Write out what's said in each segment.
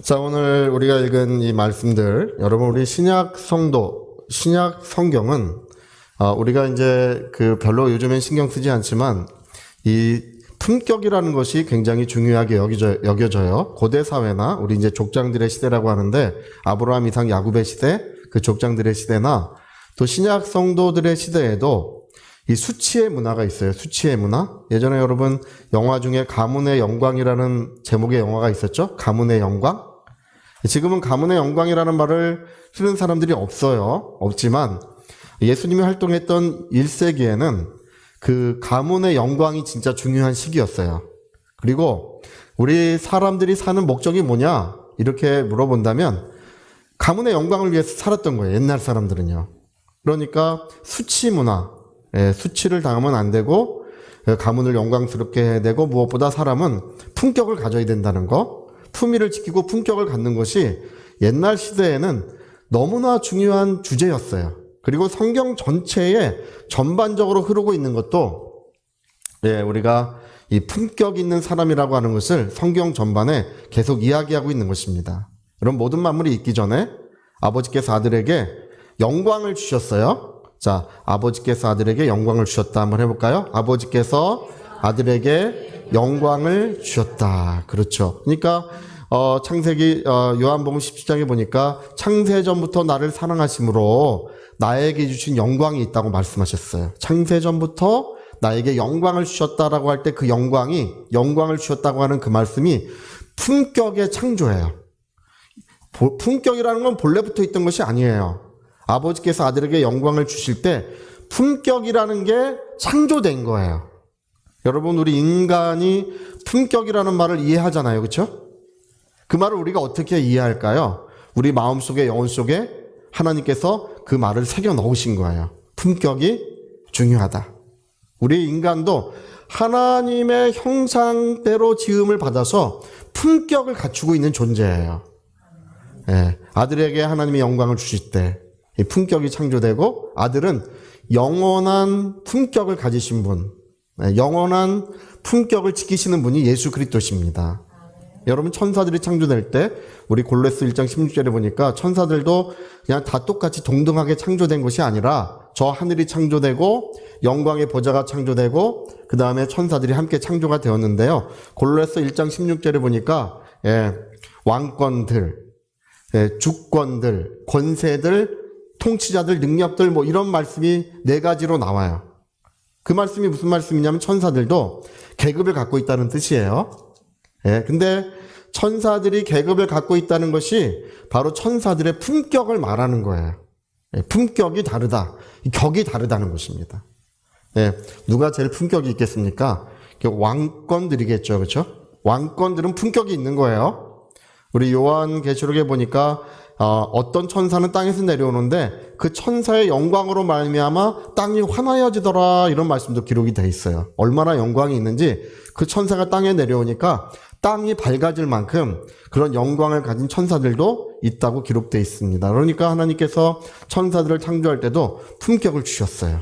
자, 오늘 우리가 읽은 이 말씀들, 여러분, 우리 신약 성도, 신약 성경은, 우리가 이제 별로 요즘엔 신경 쓰지 않지만, 이 품격이라는 것이 굉장히 중요하게 여겨져요. 고대 사회나, 우리 이제 족장들의 시대라고 하는데, 아브라함, 이삭, 야곱의 시대, 그 족장들의 시대나, 또 신약 성도들의 시대에도 이 수치의 문화가 있어요. 수치의 문화. 예전에 여러분 영화 중에 가문의 영광이라는 제목의 영화가 있었죠. 가문의 영광. 지금은 가문의 영광이라는 말을 쓰는 사람들이 없어요. 없지만 예수님이 활동했던 1세기에는 그 가문의 영광이 진짜 중요한 시기였어요. 그리고 우리 사람들이 사는 목적이 뭐냐 이렇게 물어본다면 가문의 영광을 위해서 살았던 거예요. 옛날 사람들은요. 그러니까 수치 문화, 수치를 당하면 안 되고 가문을 영광스럽게 해야 되고 무엇보다 사람은 품격을 가져야 된다는 거, 품위를 지키고 품격을 갖는 것이 옛날 시대에는 너무나 중요한 주제였어요. 그리고 성경 전체에 전반적으로 흐르고 있는 것도 우리가 이 품격 있는 사람이라고 하는 것을 성경 전반에 계속 이야기하고 있는 것입니다. 그럼 모든 만물이 있기 전에 아버지께서 아들에게 영광을 주셨어요. 자, 아버지께서 아들에게 영광을 주셨다. 한번 해볼까요? 아버지께서 아들에게 영광을 주셨다. 그렇죠. 그러니까 창세기 요한복음 17장에 보니까 창세전부터 나를 사랑하심으로 나에게 주신 영광이 있다고 말씀하셨어요. 창세전부터 나에게 영광을 주셨다라고 할 때 그 영광을 주셨다고 하는 그 말씀이 품격의 창조예요. 품격이라는 건 본래부터 있던 것이 아니에요. 아버지께서 아들에게 영광을 주실 때 품격이라는 게 창조된 거예요. 여러분, 우리 인간이 품격이라는 말을 이해하잖아요. 그렇죠? 그 말을 우리가 어떻게 이해할까요? 우리 마음속에, 영혼 속에 하나님께서 그 말을 새겨 넣으신 거예요. 품격이 중요하다. 우리 인간도 하나님의 형상대로 지음을 받아서 품격을 갖추고 있는 존재예요. 아들에게 하나님이 영광을 주실 때 이 품격이 창조되고, 아들은 영원한 품격을 가지신 분, 영원한 품격을 지키시는 분이 예수 그리스도십니다. 여러분, 천사들이 창조될 때 우리 골로새 1장 16절에 보니까 천사들도 그냥 다 똑같이 동등하게 창조된 것이 아니라 저 하늘이 창조되고 영광의 보좌가 창조되고 그 다음에 천사들이 함께 창조가 되었는데요. 골로새 1장 16절에 보니까 왕권들, 주권들, 권세들, 통치자들, 능력들 뭐 이런 말씀이 4가지로 나와요. 그 말씀이 무슨 말씀이냐면 천사들도 계급을 갖고 있다는 뜻이에요. 근데 천사들이 계급을 갖고 있다는 것이 바로 천사들의 품격을 말하는 거예요. 품격이 다르다. 격이 다르다는 것입니다. 누가 제일 품격이 있겠습니까? 왕권들이겠죠. 그렇죠? 왕권들은 품격이 있는 거예요. 우리 요한계시록에 보니까 어떤 천사는 땅에서 내려오는데 그 천사의 영광으로 말미암아 땅이 환하여지더라, 이런 말씀도 기록이 돼 있어요. 얼마나 영광이 있는지 그 천사가 땅에 내려오니까 땅이 밝아질 만큼 그런 영광을 가진 천사들도 있다고 기록되어 있습니다. 그러니까 하나님께서 천사들을 창조할 때도 품격을 주셨어요.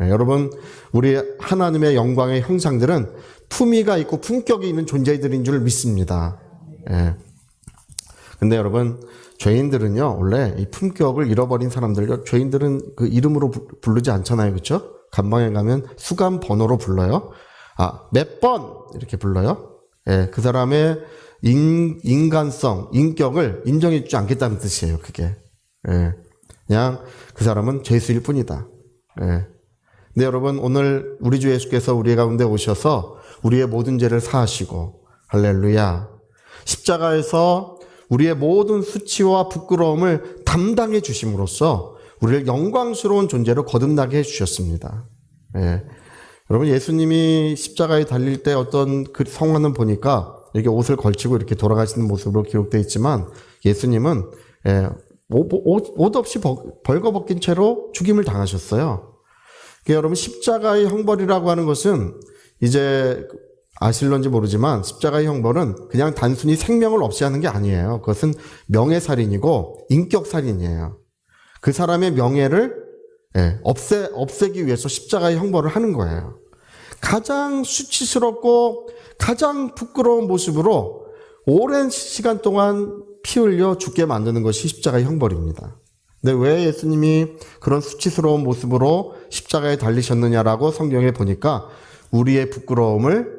여러분, 우리 하나님의 영광의 형상들은 품위가 있고 품격이 있는 존재들인 줄 믿습니다. 근데 여러분, 죄인들은요, 원래 이 품격을 잃어버린 사람들, 죄인들은 그 이름으로 부르지 않잖아요. 그렇죠? 감방에 가면 수감 번호로 불러요. 몇 번 이렇게 불러요. 그 사람의 인간성, 인격을 인정해 주지 않겠다는 뜻이에요. 그게. 그냥 그 사람은 죄수일 뿐이다. 근데 여러분, 오늘 우리 주 예수께서 우리 가운데 오셔서 우리의 모든 죄를 사하시고, 할렐루야, 십자가에서 우리의 모든 수치와 부끄러움을 담당해 주심으로써 우리를 영광스러운 존재로 거듭나게 해주셨습니다. 여러분, 예수님이 십자가에 달릴 때 어떤 그 성화는 보니까 이렇게 옷을 걸치고 이렇게 돌아가시는 모습으로 기록되어 있지만, 예수님은 옷 없이 벌거벗긴 채로 죽임을 당하셨어요. 그러니까 여러분, 십자가의 형벌이라고 하는 것은 이제 아실런지 모르지만 십자가의 형벌은 그냥 단순히 생명을 없이 하는 게 아니에요. 그것은 명예살인이고 인격살인이에요. 그 사람의 명예를 없애기 위해서 십자가의 형벌을 하는 거예요. 가장 수치스럽고 가장 부끄러운 모습으로 오랜 시간 동안 피 흘려 죽게 만드는 것이 십자가의 형벌입니다. 근데 왜 예수님이 그런 수치스러운 모습으로 십자가에 달리셨느냐라고 성경에 보니까 우리의 부끄러움을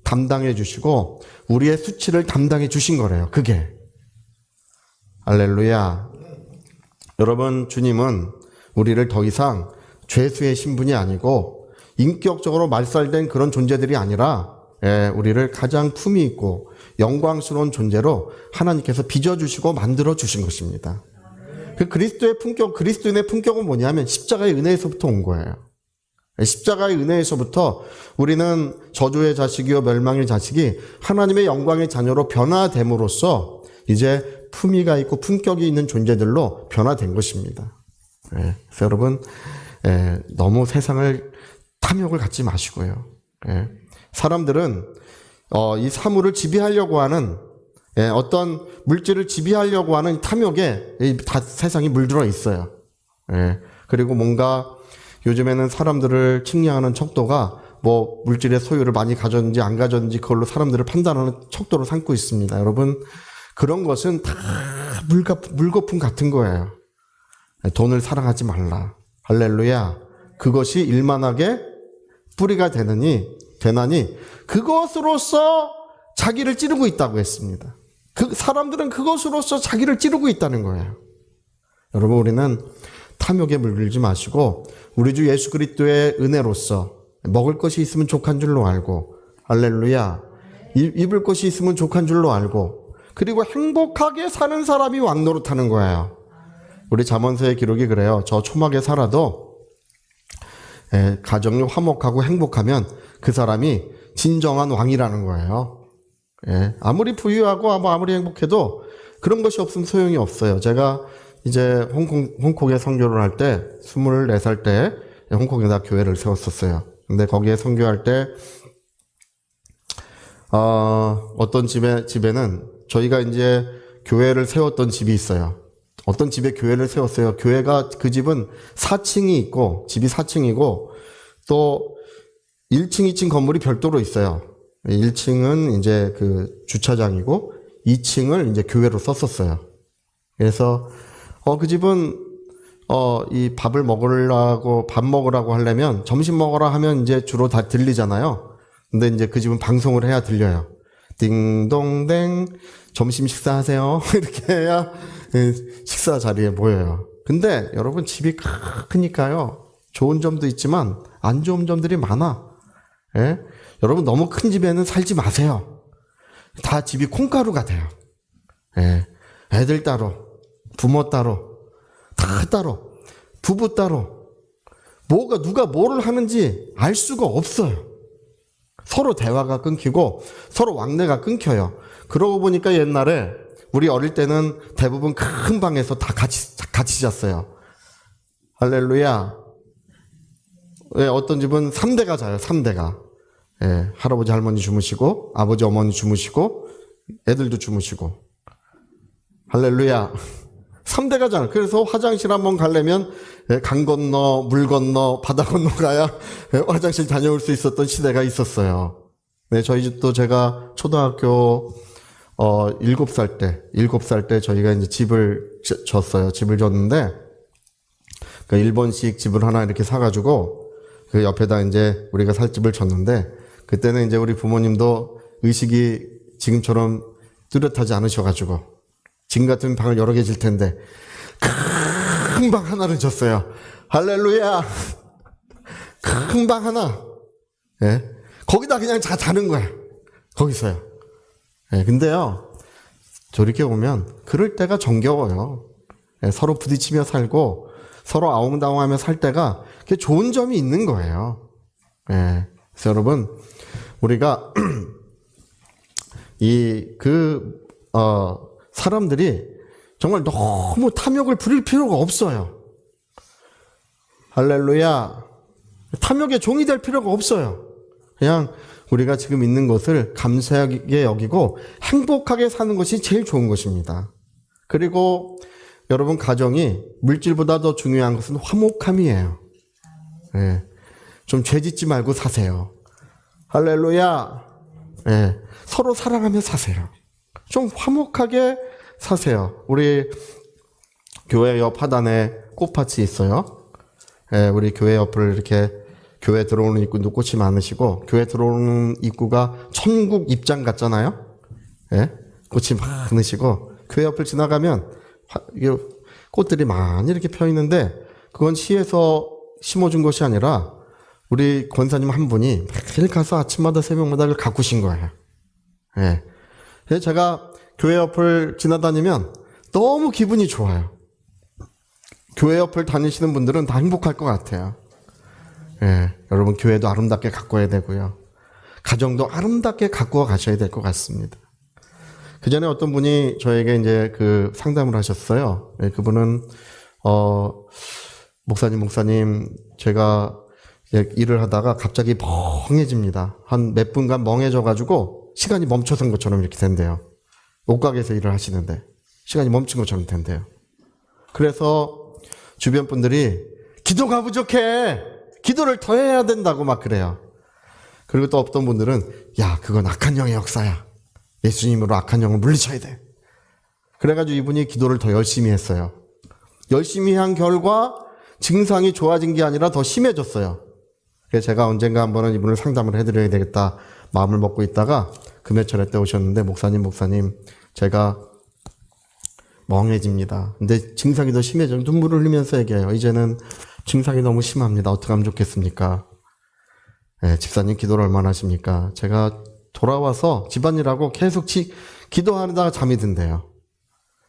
담당해 주시고 우리의 수치를 담당해 주신 거래요. 그게. 할렐루야. 여러분, 주님은 우리를 더 이상 죄수의 신분이 아니고 인격적으로 말살된 그런 존재들이 아니라 우리를 가장 품위 있고 영광스러운 존재로 하나님께서 빚어주시고 만들어주신 것입니다. 그 그리스도의 품격, 그리스도인의 품격은 뭐냐면 십자가의 은혜에서부터 온 거예요. 십자가의 은혜에서부터 우리는 저주의 자식이요 멸망의 자식이 하나님의 영광의 자녀로 변화됨으로써 이제 품위가 있고 품격이 있는 존재들로 변화된 것입니다. 그래서 여러분, 너무 세상을 탐욕을 갖지 마시고요. 사람들은 이 사물을 지배하려고 하는 어떤 물질을 지배하려고 하는 탐욕에 다 세상이 물들어 있어요. 그리고 뭔가 요즘에는 사람들을 측량하는 척도가 뭐 물질의 소유를 많이 가졌는지 안 가졌는지 그걸로 사람들을 판단하는 척도로 삼고 있습니다. 여러분, 그런 것은 다 물거품 같은 거예요. 돈을 사랑하지 말라. 할렐루야. 그것이 일만하게 뿌리가 되나니 그것으로서 자기를 찌르고 있다고 했습니다. 그 사람들은 그것으로서 자기를 찌르고 있다는 거예요. 여러분, 우리는 탐욕에 물들지 마시고 우리 주 예수 그리스도의 은혜로서 먹을 것이 있으면 족한 줄로 알고, 할렐루야, 입을 것이 있으면 족한 줄로 알고, 그리고 행복하게 사는 사람이 왕노릇하는 거예요. 우리 잠언서의 기록이 그래요. 저 초막에 살아도 가정이 화목하고 행복하면 그 사람이 진정한 왕이라는 거예요. 아무리 부유하고 아무리 행복해도 그런 것이 없으면 소용이 없어요. 제가 이제 홍콩에 선교를 할 때 24살 때 홍콩에다 교회를 세웠었어요. 근데 거기에 선교할 때 어떤 집에는 저희가 이제 교회를 세웠던 집이 있어요. 어떤 집에 교회를 세웠어요. 교회가, 그 집은 4층이 있고, 집이 4층이고, 또 1층, 2층 건물이 별도로 있어요. 1층은 이제 그 주차장이고, 2층을 이제 교회로 썼었어요. 그래서, 그 집은, 이 밥 먹으라고 하려면, 점심 먹으라 하면 이제 주로 다 들리잖아요. 근데 이제 그 집은 방송을 해야 들려요. 띵동댕, 점심 식사하세요. 이렇게 해야 식사 자리에 모여요. 근데 여러분, 집이 크니까요, 좋은 점도 있지만 안 좋은 점들이 많아. 여러분, 너무 큰 집에는 살지 마세요. 다 집이 콩가루가 돼요. 애들 따로, 부모 따로, 다 따로, 부부 따로, 누가 뭐를 하는지 알 수가 없어요. 서로 대화가 끊기고 서로 왕래가 끊겨요. 그러고 보니까 옛날에 우리 어릴 때는 대부분 큰 방에서 다 같이 잤어요. 할렐루야. 어떤 집은 3대가 자요. 3대가. 할아버지 할머니 주무시고, 아버지 어머니 주무시고, 애들도 주무시고. 할렐루야. 3대가 자요. 그래서 화장실 한번 가려면 강 건너, 물 건너, 바다 건너 가야 화장실 다녀올 수 있었던 시대가 있었어요. 저희 집도 제가 초등학교 7살 때 저희가 이제 집을 졌어요. 집을 졌는데, 그 1번씩 집을 하나 이렇게 사가지고, 그 옆에다 이제 우리가 살 집을 졌는데, 그때는 이제 우리 부모님도 의식이 지금처럼 뚜렷하지 않으셔가지고, 지금 같은 방을 여러 개 질 텐데, 큰 방 하나를 졌어요. 할렐루야! 큰 방 하나. 거기다 그냥 자는 거야. 거기서요. 근데요, 돌이켜보면 그럴 때가 정겨워요. 서로 부딪히며 살고 서로 아웅다웅하며 살 때가 그게 좋은 점이 있는 거예요. 그래서 여러분, 우리가 사람들이 정말 너무 탐욕을 부릴 필요가 없어요. 할렐루야. 탐욕의 종이 될 필요가 없어요. 그냥 우리가 지금 있는 것을 감사하게 여기고 행복하게 사는 것이 제일 좋은 것입니다. 그리고 여러분, 가정이 물질보다 더 중요한 것은 화목함이에요. 좀 죄짓지 말고 사세요. 할렐루야. 서로 사랑하며 사세요. 좀 화목하게 사세요. 우리 교회 옆 하단에 꽃밭이 있어요. 예, 우리 교회 옆을 이렇게 교회 들어오는 입구도 꽃이 많으시고 교회 들어오는 입구가 천국 입장 같잖아요. 예, 꽃이 많으시고 교회 옆을 지나가면 꽃들이 많이 이렇게 펴 있는데 그건 시에서 심어준 것이 아니라 우리 권사님 한 분이 매일 가서 아침마다 새벽마다 그걸 가꾸신 거예요. 예. 그래서 제가 교회 옆을 지나다니면 너무 기분이 좋아요. 교회 옆을 다니시는 분들은 다 행복할 것 같아요. 예. 여러분, 교회도 아름답게 가꿔야 되고요. 가정도 아름답게 가꾸어 가셔야 될 것 같습니다. 그 전에 어떤 분이 저에게 이제 그 상담을 하셨어요. 예, 그분은, 목사님, 제가 일을 하다가 갑자기 멍해집니다. 한 몇 분간 멍해져가지고 시간이 멈춰선 것처럼 이렇게 된대요. 옷가게에서 일을 하시는데 시간이 멈춘 것처럼 된대요. 그래서 주변 분들이 기도가 부족해. 기도를 더 해야 된다고 막 그래요. 그리고 또 어떤 분들은 야, 그건 악한 영의 역사야. 예수님으로 악한 영을 물리쳐야 돼. 그래가지고 이분이 기도를 더 열심히 했어요. 열심히 한 결과 증상이 좋아진 게 아니라 더 심해졌어요. 그래서 제가 언젠가 한번은 이분을 상담을 해드려야 되겠다 마음을 먹고 있다가 금요철에 때 오셨는데 목사님 제가 멍해집니다. 근데 증상이 더 심해져. 눈물을 흘리면서 얘기해요. 이제는 증상이 너무 심합니다. 어떻게 하면 좋겠습니까? 네, 집사님 기도를 얼마나 하십니까? 제가 돌아와서 집안일하고 계속 기도하다가 잠이 든대요.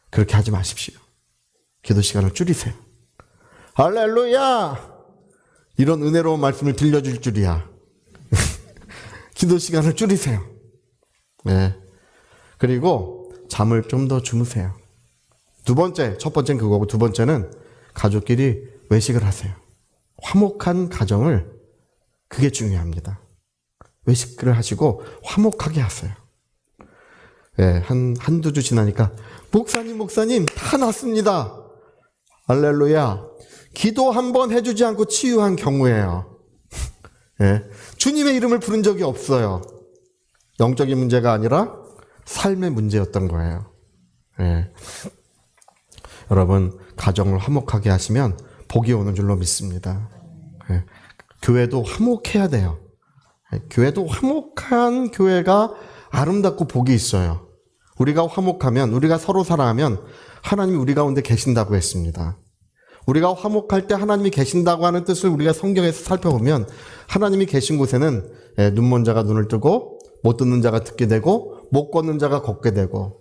그렇게 하지 마십시오. 기도 시간을 줄이세요. 할렐루야! 이런 은혜로운 말씀을 들려줄 줄이야. 기도 시간을 줄이세요. 네. 그리고 잠을 좀 더 주무세요. 첫 번째는 그거고 두 번째는 가족끼리 외식을 하세요. 화목한 가정을 그게 중요합니다. 외식을 하시고 화목하게 하세요. 네, 한두 주 지나니까 목사님 다 났습니다. 할렐루야. 기도 한번 해주지 않고 치유한 경우예요. 네, 주님의 이름을 부른 적이 없어요. 영적인 문제가 아니라 삶의 문제였던 거예요. 네. 여러분, 가정을 화목하게 하시면 복이 오는 줄로 믿습니다. 네. 교회도 화목해야 돼요. 네. 교회도 화목한 교회가 아름답고 복이 있어요. 우리가 화목하면, 우리가 서로 사랑하면 하나님이 우리 가운데 계신다고 했습니다. 우리가 화목할 때 하나님이 계신다고 하는 뜻을 우리가 성경에서 살펴보면 하나님이 계신 곳에는 눈 먼 자가 눈을 뜨고 못 듣는 자가 듣게 되고 못 걷는 자가 걷게 되고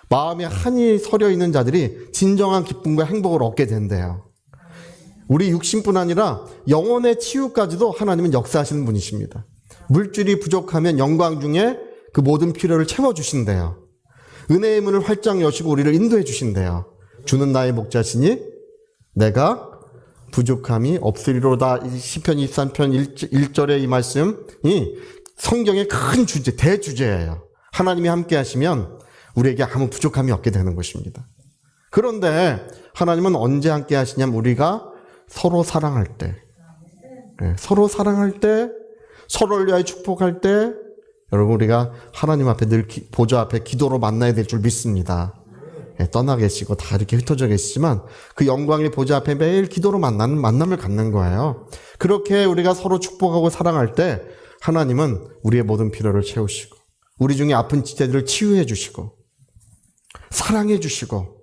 마음에 한이 서려 있는 자들이 진정한 기쁨과 행복을 얻게 된대요. 우리 육신뿐 아니라 영혼의 치유까지도 하나님은 역사하시는 분이십니다. 물질이 부족하면 영광 중에 그 모든 필요를 채워주신대요. 은혜의 문을 활짝 여시고 우리를 인도해 주신대요. 주는 나의 목자시니 내가 부족함이 없으리로다. 시편 23편 1절의 이 말씀이 성경의 큰 주제, 대주제예요. 하나님이 함께 하시면 우리에게 아무 부족함이 없게 되는 것입니다. 그런데 하나님은 언제 함께 하시냐면 우리가 서로 사랑할 때, 서로 사랑할 때, 서로를 위하여 축복할 때, 여러분 우리가 하나님 앞에 늘 보좌 앞에 기도로 만나야 될 줄 믿습니다. 떠나 계시고 다 이렇게 흩어져 계시지만 그 영광의 보좌 앞에 매일 기도로 만나는 만남을 갖는 거예요. 그렇게 우리가 서로 축복하고 사랑할 때 하나님은 우리의 모든 필요를 채우시고 우리 중에 아픈 지체들을 치유해 주시고 사랑해 주시고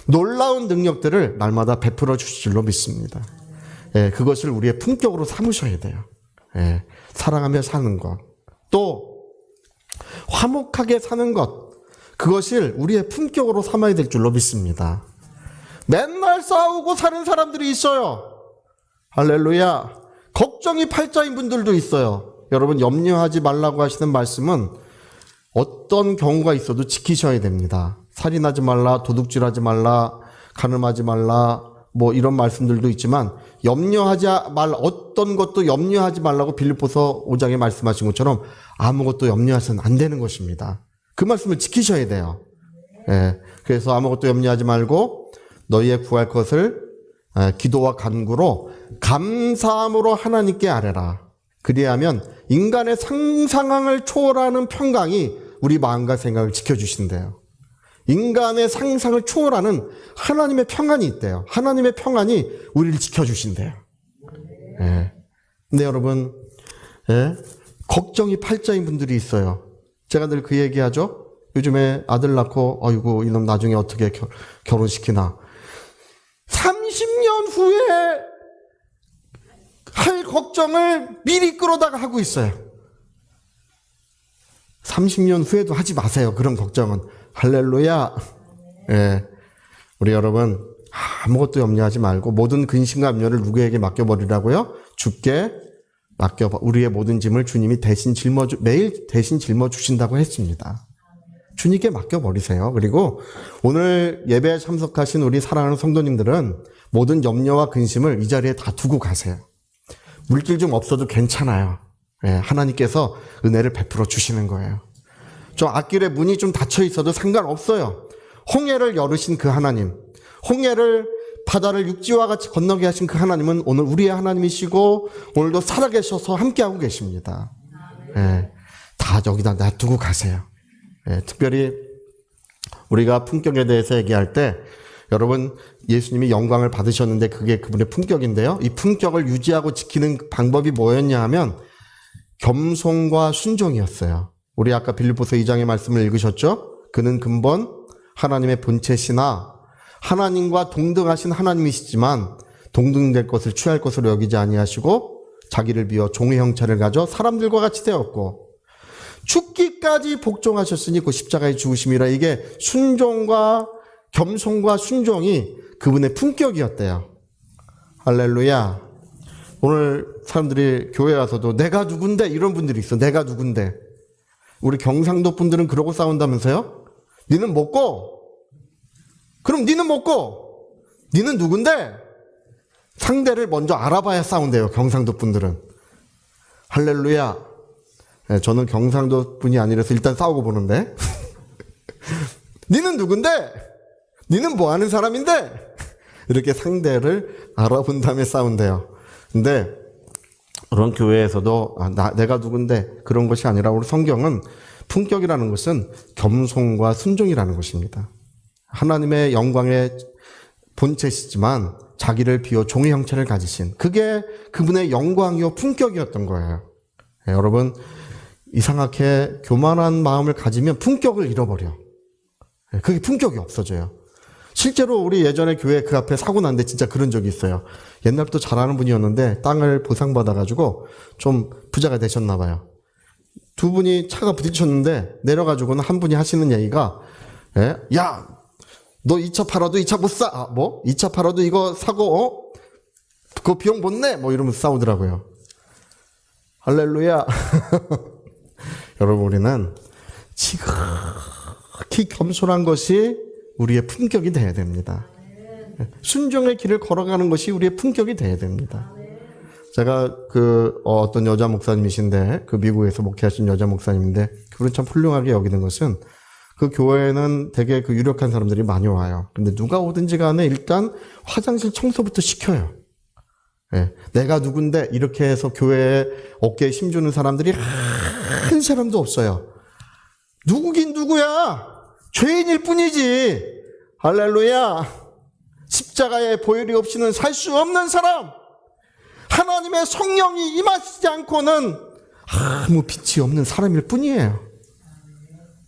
놀라운 능력들을 날마다 베풀어 주실 줄로 믿습니다. 그것을 우리의 품격으로 삼으셔야 돼요. 사랑하며 사는 것, 또 화목하게 사는 것, 그것을 우리의 품격으로 삼아야 될 줄로 믿습니다. 맨날 싸우고 사는 사람들이 있어요. 할렐루야. 걱정이 팔자인 분들도 있어요. 여러분, 염려하지 말라고 하시는 말씀은 어떤 경우가 있어도 지키셔야 됩니다. 살인하지 말라, 도둑질하지 말라, 간음하지 말라, 뭐 이런 말씀들도 있지만 어떤 것도 염려하지 말라고 빌립보서 5장에 말씀하신 것처럼 아무것도 염려하셔서는 안 되는 것입니다. 그 말씀을 지키셔야 돼요. 그래서 아무것도 염려하지 말고 너희의 구할 것을 기도와 간구로 감사함으로 하나님께 아뢰라. 그리하면 인간의 상상을 초월하는 평강이 우리 마음과 생각을 지켜주신대요. 인간의 상상을 초월하는 하나님의 평안이 있대요. 하나님의 평안이 우리를 지켜주신대요. 예. 근데 여러분, 예? 걱정이 팔자인 분들이 있어요. 제가 늘 그 얘기하죠. 요즘에 아들 낳고 어이구 이놈 나중에 어떻게 결혼시키나. 30년 후에 할 걱정을 미리 끌어다가 하고 있어요. 30년 후에도 하지 마세요. 그런 걱정은. 할렐루야. 예. 우리 여러분 아무것도 염려하지 말고 모든 근심과 염려를 누구에게 맡겨버리라고요? 주께 맡겨. 우리의 모든 짐을 주님이 대신 매일 대신 짊어주신다고 했습니다. 주님께 맡겨버리세요. 그리고 오늘 예배에 참석하신 우리 사랑하는 성도님들은 모든 염려와 근심을 이 자리에 다 두고 가세요. 물길 좀 없어도 괜찮아요. 예, 하나님께서 은혜를 베풀어 주시는 거예요. 좀 앞길에 문이 좀 닫혀 있어도 상관없어요. 홍해를 열으신 그 하나님, 홍해를 바다를 육지와 같이 건너게 하신 그 하나님은 오늘 우리의 하나님이시고 오늘도 살아계셔서 함께하고 계십니다. 예, 다 여기다 놔두고 가세요. 예, 특별히 우리가 품격에 대해서 얘기할 때 여러분 예수님이 영광을 받으셨는데 그게 그분의 품격인데요. 이 품격을 유지하고 지키는 방법이 뭐였냐 하면 겸손과 순종이었어요. 우리 아까 빌립보서 2장의 말씀을 읽으셨죠? 그는 근본 하나님의 본체시나 하나님과 동등하신 하나님이시지만 동등될 것을 취할 것으로 여기지 아니하시고 자기를 비워 종의 형체를 가져 사람들과 같이 되었고 죽기까지 복종하셨으니 그 십자가의 죽으심이라. 이게 순종과 겸손과 순종이 그분의 품격이었대요. 할렐루야. 오늘 사람들이 교회 와서도 내가 누군데 이런 분들이 있어. 내가 누군데. 우리 경상도 분들은 그러고 싸운다면서요? 니는 먹고 그럼 니는 먹고 니는 누군데? 상대를 먼저 알아봐야 싸운대요. 경상도 분들은. 할렐루야. 네, 저는 경상도 분이 아니라서 일단 싸우고 보는데 니는 누군데? 니는 뭐 하는 사람인데? 이렇게 상대를 알아본 다음에 싸운대요. 근데 그런 교회에서도 내가 누군데 그런 것이 아니라 우리 성경은 품격이라는 것은 겸손과 순종이라는 것입니다. 하나님의 영광의 본체시지만 자기를 비워 종의 형체를 가지신 그게 그분의 영광이요 품격이었던 거예요. 네, 여러분 이상하게 교만한 마음을 가지면 품격을 잃어버려. 네, 그게 품격이 없어져요. 실제로 우리 예전에 교회 그 앞에 사고 났는데 진짜 그런 적이 있어요. 옛날부터 잘하는 분이었는데 땅을 보상받아가지고 좀 부자가 되셨나 봐요. 두 분이 차가 부딪혔는데 내려가지고는 한 분이 하시는 얘기가 야, 너 이 차 팔아도 이 차 못 사. 뭐? 이 차 팔아도 이거 사고 그거 비용 못 내. 뭐 이러면서 싸우더라고요. 할렐루야. 여러분 우리는 지극히 겸손한 것이 우리의 품격이 돼야 됩니다. 순종의 길을 걸어가는 것이 우리의 품격이 돼야 됩니다. 제가 어떤 여자 목사님이신데 그 미국에서 목회하신 여자 목사님인데 그분은 참 훌륭하게 여기는 것은 그 교회에는 되게 그 유력한 사람들이 많이 와요. 근데 누가 오든지 간에 일단 화장실 청소부터 시켜요. 예, 내가 누군데 이렇게 해서 교회에 어깨에 힘주는 사람들이 한 사람도 없어요. 누구긴 누구야. 죄인일 뿐이지. 할렐루야. 십자가의 보혈이 없이는 살 수 없는 사람. 하나님의 성령이 임하시지 않고는 아무 빛이 없는 사람일 뿐이에요.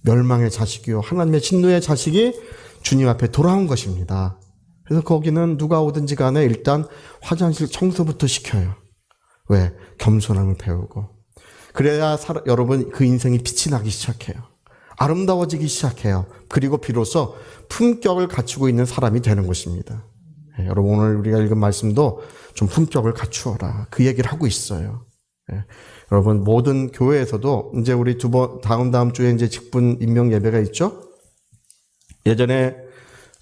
멸망의 자식이요 하나님의 진노의 자식이 주님 앞에 돌아온 것입니다. 그래서 거기는 누가 오든지 간에 일단 화장실 청소부터 시켜요. 왜? 겸손함을 배우고. 그래야 여러분 그 인생이 빛이 나기 시작해요. 아름다워지기 시작해요. 그리고 비로소 품격을 갖추고 있는 사람이 되는 것입니다. 네, 여러분 오늘 우리가 읽은 말씀도 좀 품격을 갖추어라. 그 얘기를 하고 있어요. 네, 여러분 모든 교회에서도 이제 우리 다음 주에 이제 직분 임명 예배가 있죠. 예전에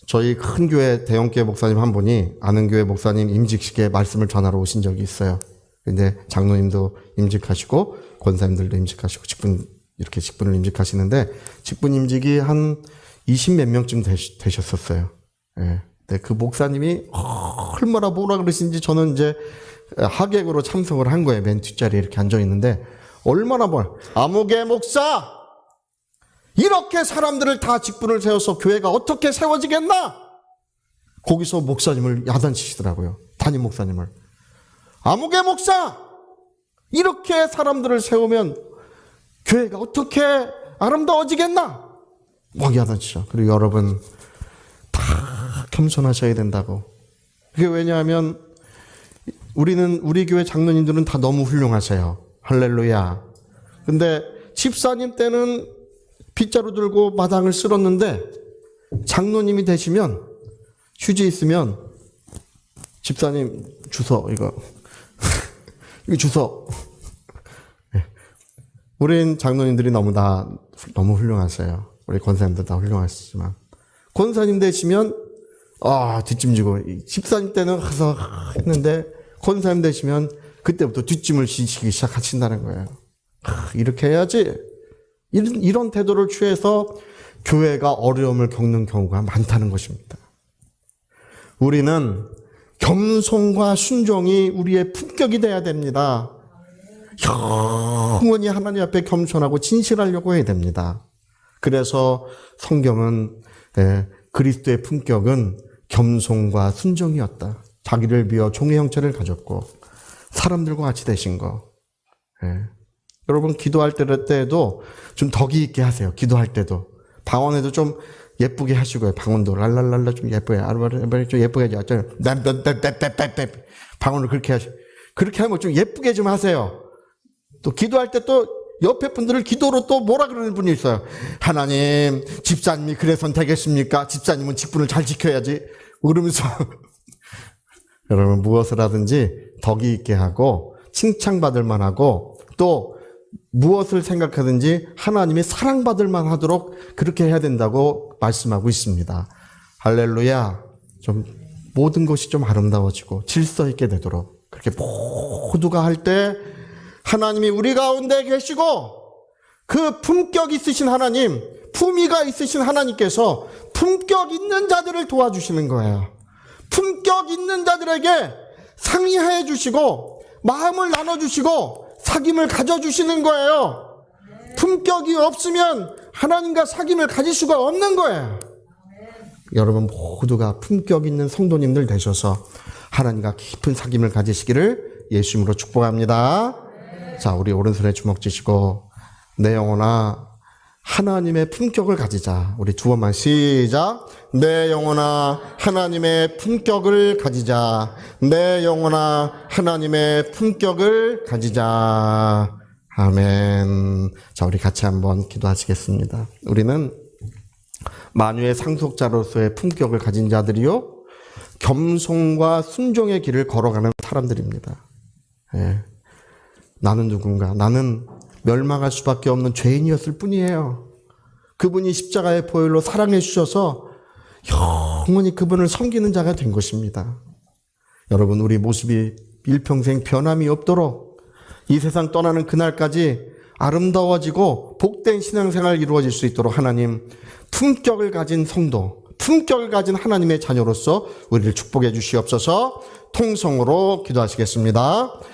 저희 큰 교회 대형교회 목사님 한 분이 아는 교회 목사님 임직식에 말씀을 전하러 오신 적이 있어요. 근데 장로님도 임직하시고 권사님들도 임직하시고 이렇게 직분을 임직하시는데 직분 임직이 한 20몇 명쯤 되셨었어요. 예. 근데 그 목사님이 얼마나 뭐라 그러신지 저는 이제 하객으로 참석을 한 거예요. 맨 뒷자리에 이렇게 앉아 있는데 얼마나 아무개 목사 이렇게 사람들을 다 직분을 세워서 교회가 어떻게 세워지겠나? 거기서 목사님을 야단치시더라고요. 담임 목사님을. 아무개 목사! 이렇게 사람들을 세우면 교회가 어떻게 아름다워지겠나? 막 야단치죠. 그리고 여러분 다 겸손하셔야 된다고. 그게 왜냐하면 우리 교회 장로님들은 다 너무 훌륭하세요. 할렐루야. 근데 집사님 때는 빗자루 들고 마당을 쓸었는데 장로님이 되시면 휴지 있으면 집사님 주소 이거 이거 주소. 우린 장로님들이 너무 훌륭하세요. 우리 권사님들 다 훌륭하시지만 권사님 되시면 뒷짐지고 집사님 때는 가서 했는데 권사님 되시면 그때부터 뒷짐을 지시기 시작하신다는 거예요. 이렇게 해야지. 이런 태도를 취해서 교회가 어려움을 겪는 경우가 많다는 것입니다. 우리는 겸손과 순종이 우리의 품격이 돼야 됩니다. 영원히 하나님 앞에 겸손하고 진실하려고 해야 됩니다. 그래서 성경은 그리스도의 품격은 겸손과 순종이었다. 자기를 비워 종의 형체를 가졌고 사람들과 같이 되신 거. 여러분 기도할 때도 좀 덕이 있게 하세요. 기도할 때도. 방언에도 좀 예쁘게 하시고요. 방언도 랄랄랄라 좀 예쁘게 좀 예쁘게 하죠. 방언을 그렇게 하시. 그렇게 하면 좀 예쁘게 좀 하세요. 또 기도할 때 또 옆에 분들을 기도로 또 뭐라 그러는 분이 있어요. 하나님, 집사님이 그래선 되겠습니까? 집사님은 직분을 잘 지켜야지. 그러면서 여러분 무엇을 하든지 덕이 있게 하고 칭찬받을 만하고 또 무엇을 생각하든지 하나님이 사랑받을 만하도록 그렇게 해야 된다고 말씀하고 있습니다. 할렐루야. 좀 모든 것이 좀 아름다워지고 질서 있게 되도록 그렇게 모두가 할 때 하나님이 우리 가운데 계시고 그 품격 있으신 하나님, 품위가 있으신 하나님께서 품격 있는 자들을 도와주시는 거예요. 품격 있는 자들에게 상의해 주시고 마음을 나눠주시고 사귐을 가져주시는 거예요. 품격이 없으면 하나님과 사귐을 가질 수가 없는 거예요. 여러분 모두가 품격 있는 성도님들 되셔서 하나님과 깊은 사귐을 가지시기를 예수님으로 축복합니다. 자, 우리 오른손에 주먹 쥐시고 내 영혼아 하나님의 품격을 가지자. 우리 두 번만 시작. 내 영혼아 하나님의 품격을 가지자. 내 영혼아 하나님의 품격을 가지자. 아멘. 자, 우리 같이 한번 기도하시겠습니다. 우리는 만유의 상속자로서의 품격을 가진 자들이요 겸손과 순종의 길을 걸어가는 사람들입니다. 나는 누군가? 나는 멸망할 수밖에 없는 죄인이었을 뿐이에요. 그분이 십자가의 보혈로 사랑해 주셔서 영원히 그분을 섬기는 자가 된 것입니다. 여러분 우리 모습이 일평생 변함이 없도록 이 세상 떠나는 그날까지 아름다워지고 복된 신앙생활 이루어질 수 있도록 하나님 품격을 가진 성도, 품격을 가진 하나님의 자녀로서 우리를 축복해 주시옵소서. 통성으로 기도하시겠습니다.